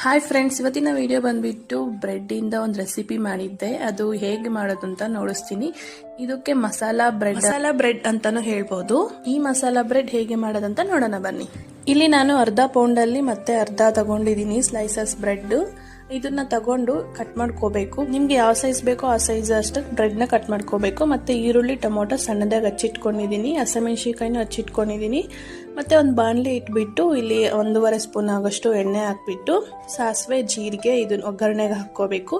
Hi friends, ಇವತ್ತಿನ video ಬಂದ್ಬಿಟ್ಟು bread ಇಂದ ಒಂದು ರೆಸಿಪಿ ಮಾಡಿದ್ದೆ. ಅದು ಹೇಗೆ ಮಾಡೋದು ಅಂತ ನೋಡಿಸ್ತೀನಿ. ಇದಕ್ಕೆ ಮಸಾಲಾ ಬ್ರೆಡ್ ಅಂತಾನು ಹೇಳ್ಬೋದು. ಈ ಮಸಾಲಾ ಬ್ರೆಡ್ ಹೇಗೆ ಮಾಡೋದಂತ ನೋಡೋಣ ಬನ್ನಿ. ಇಲ್ಲಿ ನಾನು ಅರ್ಧ ಪೌಂಡಲ್ಲಿ ಮತ್ತೆ ಅರ್ಧ ತಗೊಂಡಿದ್ದೀನಿ ಸ್ಲೈಸಸ್ ಬ್ರೆಡ್. ಇದನ್ನ ತಗೊಂಡು ಕಟ್ ಮಾಡ್ಕೋಬೇಕು. ನಿಮ್ಗೆ ಯಾವ ಸೈಜ್ ಬೇಕೋ ಆ ಸೈಜ್ ಅಷ್ಟು ಬ್ರೆಡ್ ನ ಕಟ್ ಮಾಡ್ಕೋಬೇಕು. ಮತ್ತೆ ಈರುಳ್ಳಿ, ಟೊಮೊಟೊ ಸಣ್ಣದಾಗಿ ಹಚ್ಚಿಟ್ಕೊಂಡಿದ್ದೀನಿ, ಹಸಿಮೆಣಸಿನಕಾಯಿನೂ ಹಚ್ಚಿಟ್ಕೊಂಡಿದ್ದೀನಿ. ಮತ್ತೆ ಒಂದು ಬಾಣಲಿ ಇಟ್ಬಿಟ್ಟು ಇಲ್ಲಿ 1.5 ಸ್ಪೂನ್ ಆಗೋಷ್ಟು ಎಣ್ಣೆ ಹಾಕ್ಬಿಟ್ಟು ಸಾಸಿವೆ, ಜೀರಿಗೆ ಇದನ್ನ ಒಗ್ಗರಣೆಗೆ ಹಾಕೋಬೇಕು.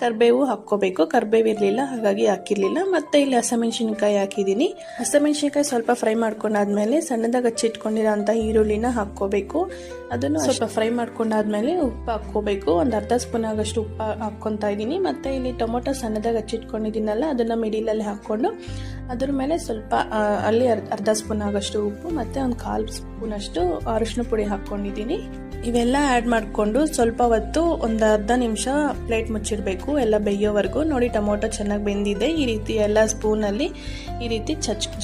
ಕರ್ಬೇವು ಹಾಕೋಬೇಕು. ಕರ್ಬೇವು ಇರ್ಲಿಲ್ಲ ಹಾಗಾಗಿ ಹಾಕಿರ್ಲಿಲ್ಲ. ಮತ್ತೆ ಇಲ್ಲಿ ಹಸಿಮೆಣಸಿನಕಾಯಿ ಹಾಕಿದ್ದೀನಿ. ಹಸಿಮೆಣಸಿನಕಾಯಿ ಸ್ವಲ್ಪ ಫ್ರೈ ಮಾಡ್ಕೊಂಡಾದ್ಮೇಲೆ ಸಣ್ಣದಾಗಿ ಹಚ್ಚಿಟ್ಕೊಂಡಿರೋ ಅಂತ ಈರುಳ್ಳಿನ ಹಾಕೋಬೇಕು. ಅದನ್ನು ಸ್ವಲ್ಪ ಫ್ರೈ ಮಾಡ್ಕೊಂಡಾದ್ಮೇಲೆ ಉಪ್ಪು ಹಾಕೋಬೇಕು. ಒಂದು ಅರ್ಧ ಸ್ಪೂನ್ ಆಗೋಷ್ಟು ಉಪ್ಪು ಹಾಕ್ಕೊಂತಾ ಇದ್ದೀನಿ. ಮತ್ತೆ ಇಲ್ಲಿ ಟೊಮೊಟೊ ಸಣ್ಣದಾಗಿ ಹಚ್ಚಿಟ್ಕೊಂಡಿದ್ದೀನಲ್ಲ ಅದನ್ನ ಮಿಡಿಲಲ್ಲಿ ಹಾಕೊಂಡು ಅದ್ರ ಮೇಲೆ ಸ್ವಲ್ಪ ಅಲ್ಲಿ ಅರ್ಧ ಸ್ಪೂನ್ ಆಗೋಷ್ಟು ಉಪ್ಪು ಮತ್ತೆ ಒಂದು 1/4 ಸ್ಪೂನ್ ಅಷ್ಟು ಅರಿಶಿನ ಪುಡಿ ಹಾಕೊಂಡಿದ್ದೀನಿ. ಇವೆಲ್ಲ ಆಡ್ ಮಾಡ್ಕೊಂಡು ಸ್ವಲ್ಪ ಹೊತ್ತು ಒಂದು ಅರ್ಧ ನಿಮಿಷ ಪ್ಲೇಟ್ ಮುಚ್ಚಿಡ್ಬೇಕು, ಎಲ್ಲ ಬೇಯೋವರೆಗೂ. ನೋಡಿ, ಟೊಮೊಟೊ ಚೆನ್ನಾಗಿ ಬೆಂದಿದೆ. ಈ ರೀತಿ ಎಲ್ಲ ಸ್ಪೂನಲ್ಲಿ ಈ ರೀತಿ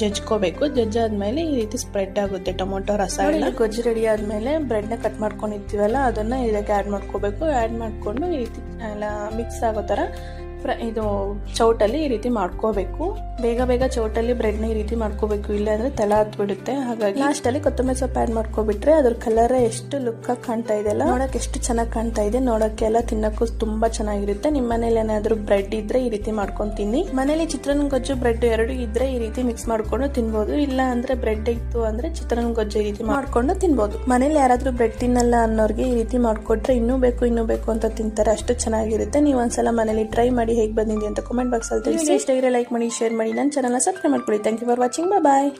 ಜಜ್ಕೋಬೇಕು. ಜಜ್ಜಾದ್ಮೇಲೆ ಈ ರೀತಿ ಸ್ಪ್ರೆಡ್ ಆಗುತ್ತೆ ಟೊಮೊಟೊ ರಸ. ಗೊಜ್ಜು ರೆಡಿ ಆದ್ಮೇಲೆ ಬ್ರೆಡ್ ನ ಕಟ್ ಮಾಡ್ಕೊಂಡಿರ್ತೀವಲ್ಲ ಅದನ್ನ ಇದಕ್ಕೆ ಆಡ್ ಮಾಡ್ಕೋಬೇಕು. ಆಡ್ ಮಾಡ್ಕೊಂಡು ಈ ರೀತಿ ಎಲ್ಲ ಮಿಕ್ಸ್ ಆಗೋ ತರ ಇದು ಚೌಟಲ್ಲಿ ಈ ರೀತಿ ಮಾಡ್ಕೋಬೇಕು. ಬೇಗ ಚೌಟಲ್ಲಿ ಬ್ರೆಡ್ ನ ಈ ರೀತಿ ಮಾಡ್ಕೋಬೇಕು, ಇಲ್ಲ ಅಂದ್ರೆ ತಳ ಹತ್ಬಿಡುತ್ತೆ. ಹಾಗಾಗಿ ಲಾಸ್ಟ್ ಅಲ್ಲಿ ಕೊತ್ತಂಬರಿ ಸೊಪ್ಪು ಆಡ್ ಮಾಡ್ಕೊಬಿಟ್ರೆ ಅದ್ರ ಕಲರ್ ಎಷ್ಟು ಲುಕ್ ಆಗಿ ಕಾಣ್ತಾ ಇದೆ ಅಲ್ಲ, ನೋಡಕ್ ಎಷ್ಟು ಚೆನ್ನಾಗಿ ಕಾಣ್ತಾ ಇದೆ. ನೋಡಕ್ಕೆಲ್ಲ ತಿನ್ನಕ್ಕೂ ತುಂಬಾ ಚೆನ್ನಾಗಿರುತ್ತೆ. ನಿಮ್ ಮನೇಲಿ ಏನಾದ್ರು ಬ್ರೆಡ್ ಇದ್ರೆ ಈ ರೀತಿ ಮಾಡ್ಕೊಂಡು ತಿನ್ನಿ. ಮನೇಲಿ ಚಿತ್ರಾನ್ನ ಗೊಜ್ಜು ಬ್ರೆಡ್ ಎರಡು ಇದ್ರೆ ಈ ರೀತಿ ಮಿಕ್ಸ್ ಮಾಡ್ಕೊಂಡು ತಿನ್ಬೋದು. ಇಲ್ಲ ಅಂದ್ರೆ ಬ್ರೆಡ್ ಇತ್ತು ಅಂದ್ರೆ ಚಿತ್ರಾನ್ನ ಗೊಜ್ಜು ಈ ರೀತಿ ಮಾಡ್ಕೊಂಡು ತಿನ್ಬೋದು. ಮನೇಲಿ ಯಾರಾದ್ರೂ ಬ್ರೆಡ್ ತಿನ್ನಲ್ಲ ಅನ್ನೋರ್ಗೆ ಈ ರೀತಿ ಮಾಡ್ಕೊಟ್ರೆ ಇನ್ನೂ ಬೇಕು ಅಂತ ತಿಂತಾರೆ. ಅಷ್ಟು ಚೆನ್ನಾಗಿರುತ್ತೆ. ನೀವು ಒಂದ್ಸಲ ಮನೇಲಿ ಟ್ರೈ ಮಾಡಿ ಹೇಗೆ ಬಂದಿದೆ ಅಂತ ಕಾಮೆಂಟ್ ಬಾಕ್ಸ್ ಅಲ್ಲಿ ತಿಳಿಸಿ. ಇಷ್ಟ ಇದ್ರೆ ಲೈಕ್ ಮಾಡಿ, ಶೇರ್ ಮಾಡಿ, ನನ್ನ ಚಾನಲ್ ಸಬ್ಸ್ಕ್ರೈಬ್ ಮಾಡ್ಕೊಳ್ಳಿ. Thank you for watching. Bye.